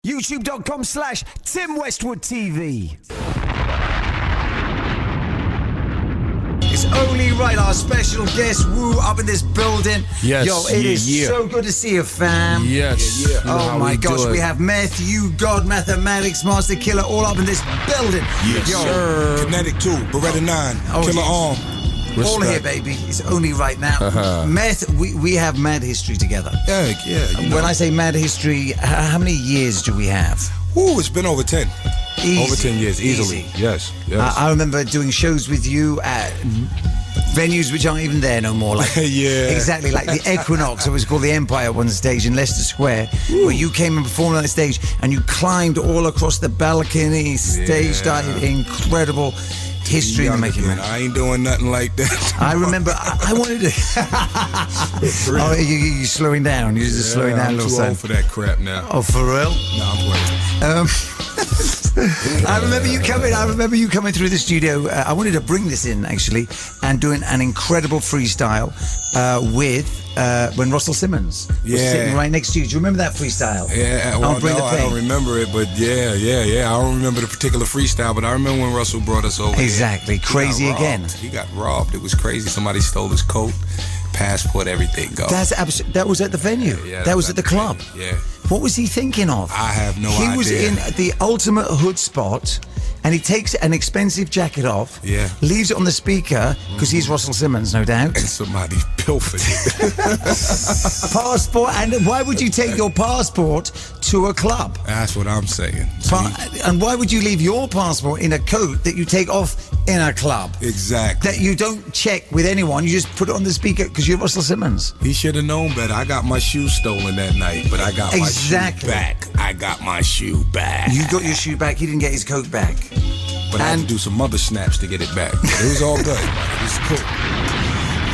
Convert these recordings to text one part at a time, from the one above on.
YouTube.com/Tim Westwood TV. It's only right, our special guest, Woo, up in this building. Yes, Yo, it is so good to see you, fam. Yes. You know oh my gosh, we have Meth, You, God, Mathematics, Master Killer, all up in this building. Yes, sir. Kinetic 2, Beretta 9, Killer Arm. Respect. All here, baby. It's only right now. Meth, we have mad history together. Yeah. When I say mad history, how many years do we have? Ooh, it's been over 10. Easy. Over 10 years, easily. Yes. I remember doing shows with you at venues which aren't even there no more. Like, yeah. Exactly, like the Equinox. It was called the Empire at one stage in Leicester Square, where you came and performed on that stage, and you climbed all across the balcony, stage started. Incredible history in the making, man. I ain't doing nothing like that. I remember I wanted to. Oh, you're slowing down. You're just slowing down a little. I'm too old for that crap now. Oh, for real? No, I'm playing. I remember you coming through the studio. I wanted to bring this in actually, and doing an incredible freestyle with when Russell Simmons was sitting right next to you. Do you remember that freestyle? Yeah, well, I don't remember it, but yeah. I don't remember the particular freestyle, but I remember when Russell brought us over. Exactly, crazy again. He got robbed. It was crazy. Somebody stole his coat, passport, everything. Go. That was at the venue. Yeah, that was at the club. Yeah. What was he thinking of? I have no idea. He was in the ultimate hood spot, and he takes an expensive jacket off, leaves it on the speaker, because he's Russell Simmons, no doubt. And somebody pilfered it. Passport, and why would you take your passport to a club? That's what I'm saying. And why would you leave your passport in a coat that you take off in a club? Exactly. That you don't check with anyone, you just put it on the speaker because you're Russell Simmons. He should have known better. I got my shoe stolen that night, but I got my shoe back. I got my shoe back. You got your shoe back, he didn't get his coat back. But I had to do some mother snaps to get it back. But it was all good. It was cool.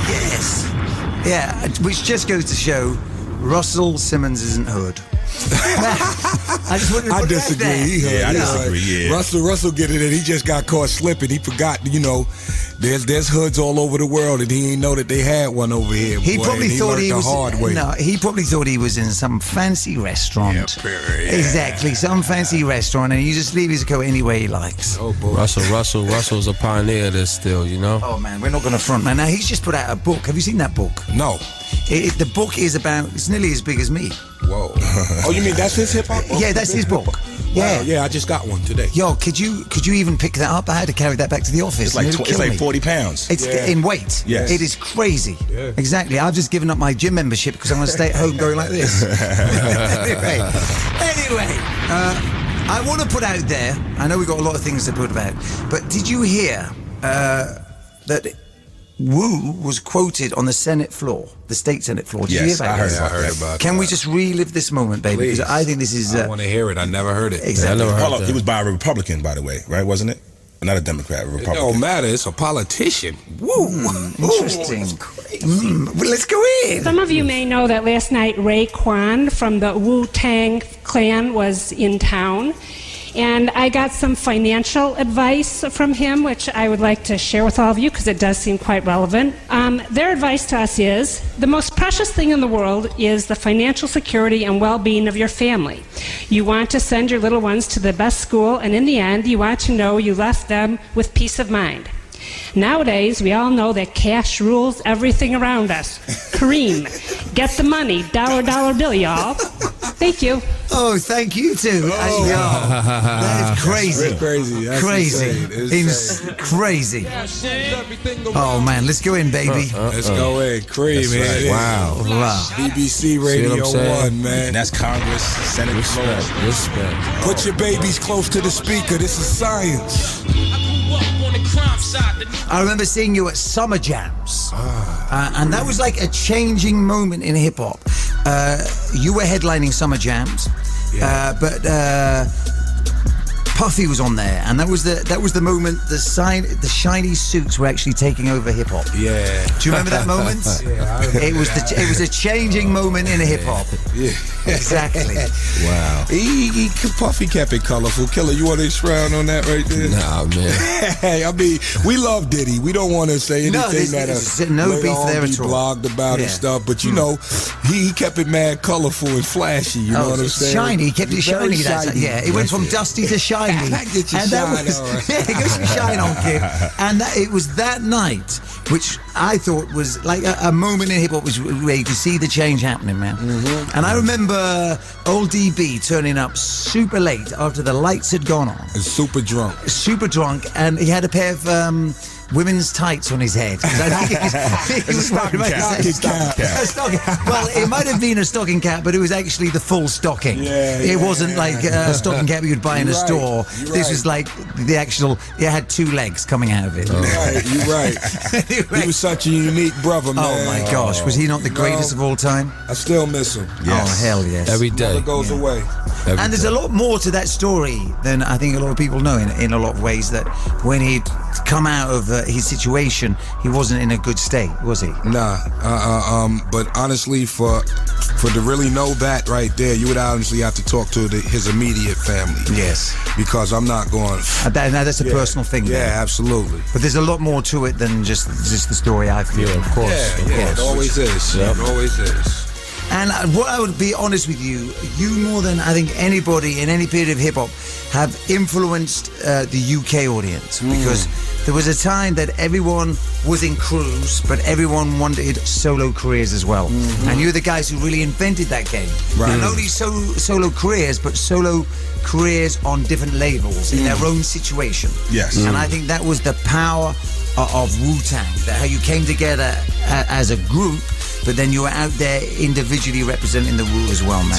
Yes. Yeah, which just goes to show Russell Simmons isn't hood. I just wanted to put disagree. I disagree. Yeah. Russell get it in. He just got caught slipping. He forgot, there's hoods all over the world, and he didn't know that they had one over here. He probably thought he was the hard way. No, he probably thought he was in some fancy restaurant. Yeah. Exactly, some fancy restaurant, and you just leave his coat any way he likes. Oh boy, Russell's a pioneer of this still, Oh man, we're not going to front, man. Now he's just put out a book. Have you seen that book? No. The book is it's nearly as big as me. Whoa. Oh, you mean that's his hip hop book? Yeah, that's his book. Yeah. Wow, yeah, I just got one today. Yo, could you even pick that up? I had to carry that back to the office. It's like 40 pounds. It's in weight. Yes. It is crazy. Yeah. Exactly. I've just given up my gym membership because I'm going to stay at home going like this. Anyway, I want to put out there, I know we've got a lot of things to put about, but did you hear that Woo was quoted on the Senate floor, the state Senate floor? Did you hear about I heard about it. Can we just relive this moment, baby? Please. Because I think this is... I want to hear it. I never heard it. Exactly. He was by a Republican, by the way, right? Wasn't it? Not a Democrat, a Republican. It don't matter. It's a politician. Woo. Interesting. Well, let's go in. Some of you may know that last night Ray Kwan from the Wu-Tang clan was in town. And I got some financial advice from him, which I would like to share with all of you because it does seem quite relevant. Their advice to us is, the most precious thing in the world is the financial security and well-being of your family. You want to send your little ones to the best school, and in the end, you want to know you left them with peace of mind. Nowadays, we all know that cash rules everything around us. Kareem, get the money, dollar bill, y'all. Thank you. Oh, thank you too. That is crazy. That's crazy. That's crazy. insane. Crazy. Oh man, let's go in, baby. Let's go in. Cream, man. Wow. BBC Radio 1, man. And that's Congress, Senate floor. Respect. Put your babies close to the speaker. This is science. I remember seeing you at Summer Jams, and that was like a changing moment in hip hop. You were headlining Summer Jams, but Puffy was on there, and that was the moment the shiny suits were actually taking over hip hop. Yeah. Do you remember that moment? Yeah, I remember. It was a changing moment in hip hop. Yeah. Exactly. Wow. Puffy kept it colorful. Killer, you want to expound on that right there? Nah, man. Hey, I mean, we love Diddy. We don't want to say anything no beef there at all. Blogged about and stuff, but you know, he kept it mad colorful and flashy. You know what I'm saying? Shiny. He kept it shiny. It went from dusty to shiny. Get your shine on. Yeah, get some shine on, kid. And it was that night, which I thought was like a moment in hip hop, where you could see the change happening, man. Mm-hmm. And I remember old DB turning up super late after the lights had gone on. And super drunk, and he had a pair of women's tights on his head. He was stocking cap. Well, it might have been a stocking cap, but it was actually the full stocking. It wasn't like a stocking cap you'd buy in a store. This was like the actual. It had two legs coming out of it. You're right. Anyway. He was such a unique brother, man. Oh my gosh, was he not the greatest of all time? I still miss him. Yes. Oh hell yes. Every day. Never goes away. And there's a lot more to that story than I think a lot of people know in a lot of ways, that when he'd come out of his situation, he wasn't in a good state, was he? Nah. But honestly, for to really know that right there, you would honestly have to talk to his immediate family. Yes. Because I'm not going... Now that's a personal thing. Yeah, then. Absolutely. But there's a lot more to it than just the story I feel. Yeah, of course. It always is. Yep. It always is. And what I would be honest with you more than I think anybody in any period of hip hop have influenced the UK audience, because there was a time that everyone was in crews, but everyone wanted solo careers as well. And you're the guys who really invented that game. Right. Not only solo careers, but solo careers on different labels in their own situation. Yes. And I think that was the power of Wu-Tang, that how you came together as a group, but then you were out there individually representing the Wu as well, man.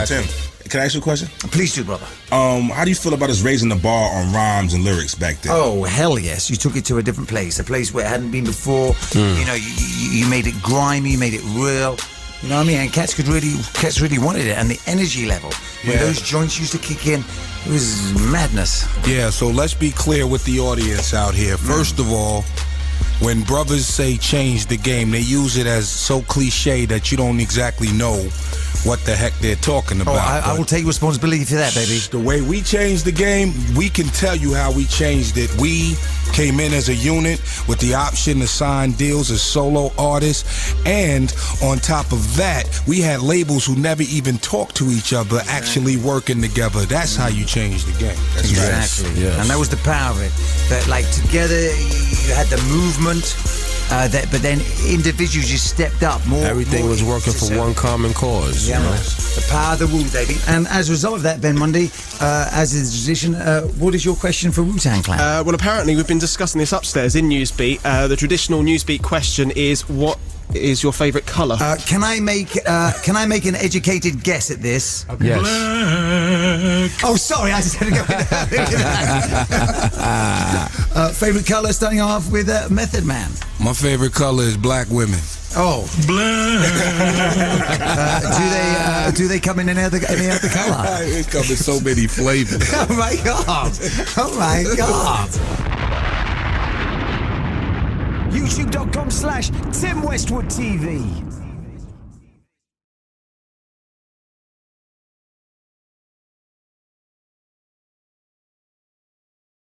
Tim, can I ask you a question? Please do, brother. How do you feel about us raising the bar on rhymes and lyrics back then? Oh, hell yes. You took it to a different place, a place where it hadn't been before. You know, you made it grimy, you made it real. You know what I mean? And cats really wanted it. And the energy level, when those joints used to kick in, it was madness. Yeah, so let's be clear with the audience out here. First of all, when brothers say change the game, they use it as so cliche that you don't exactly know what the heck they're talking about. I will take responsibility for that, baby. The way we changed the game, we can tell you how we changed it. We came in as a unit with the option to sign deals as solo artists, and on top of that, we had labels who never even talked to each other actually working together. That's how you change the game. That's exactly. right. Yes. And that was the power of it. That like together you had the movement, but then individuals just stepped up more. Everything was working for one common cause. Yeah, you know? the power of the Wu, baby. And as a result of that, Ben Mundy, as is tradition, what is your question for Wu-Tang Clan? Well, apparently we've been discussing this upstairs in Newsbeat. The traditional Newsbeat question is, what is your favourite colour? Can I make an educated guess at this? Yes. Oh, sorry, I just had to go. Favourite colour, starting off with Method Man. My favorite color is black women. Oh, do they come in any other colour? It comes in so many flavors. Oh my god! Oh my god! YouTube.com/Tim Westwood TV.